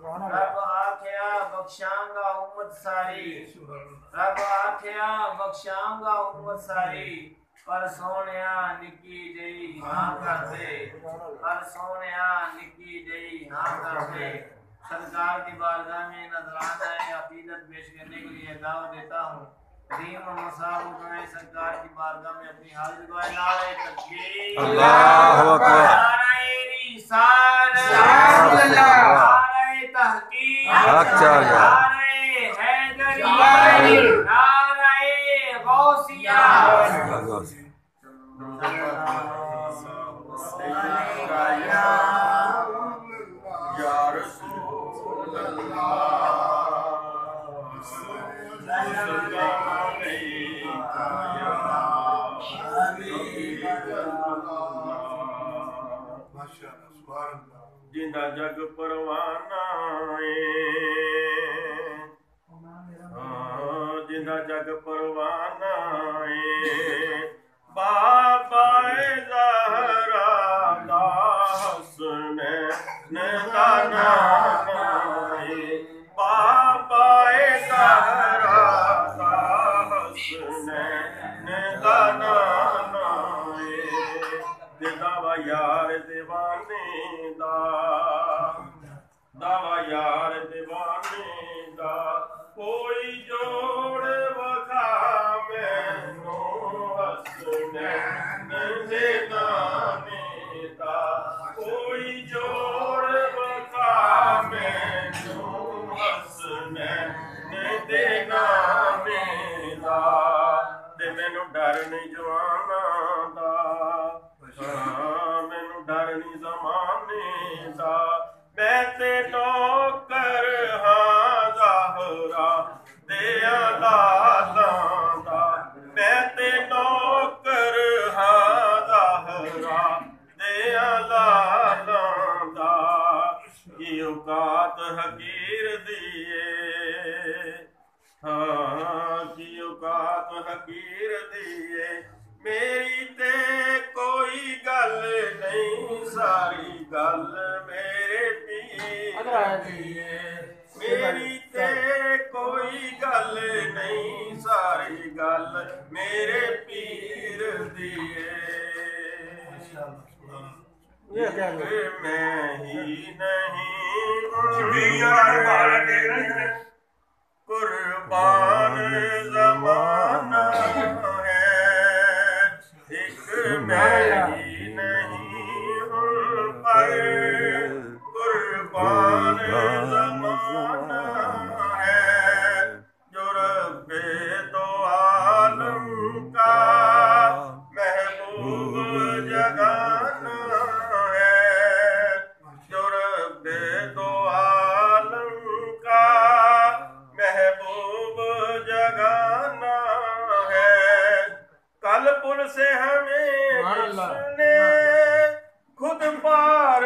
رب آکھیا بخشاں گا امت ساری رب آکھیا بخشاں گا امت ساری پر سونیا نکی جئی ہاں کر دے پر سونیا نکی جئی ہاں کر دے سرکار کی بارگاہ میں نذرانہ عقیدت پیش کرنے کے لیے دعوت دیتا ہوں کریم و مصاحب میں سرکار کی بارگاہ میں اپنی حاضر کو نعرہ تکبیر اللہ اکبر نعرہ رسالت نعرہ تحقیق نعرہ حیدری نعرہ غوثیہ یا رسول اللہ جندہ جگ پروانہ جندہ جگ پروانہ بابا زہرا دا حسنین دا نام بابا زہرا دا حسنین دا نام دعویٰ یار دیوانے دا دعویٰ یار دیوانے دا کوئی جوڑ وکھا مینو حسنین دے نانے دا کوئی جوڑ وکھا مینو حسنین دے نانے دا تے مینو ڈر نہیں جوانا دا مینو ڈر نہیں زمانے دا میں تے نوکر ہاں زہرا دے عدالتاں دا میں تے نوکر ہاں زہرا دے عدالتاں دا کی اوقات حقیر دیے ہاں کی اوقات حقیر دیے میری تے کوئی گل نہیں ساری گل میرے پیر دیے میری تے کوئی گل نہیں ساری گل میرے پیر دیے میں ہی نہیں قربان زمانہ میں ہی نہیں ہوں پر قربان زمانہ ہے جو رب دو عالم کا محبوب جگانا ہے جو رب دو عالم کا محبوب جگانا ہے کل پل سے ہمیں جس نے خود پار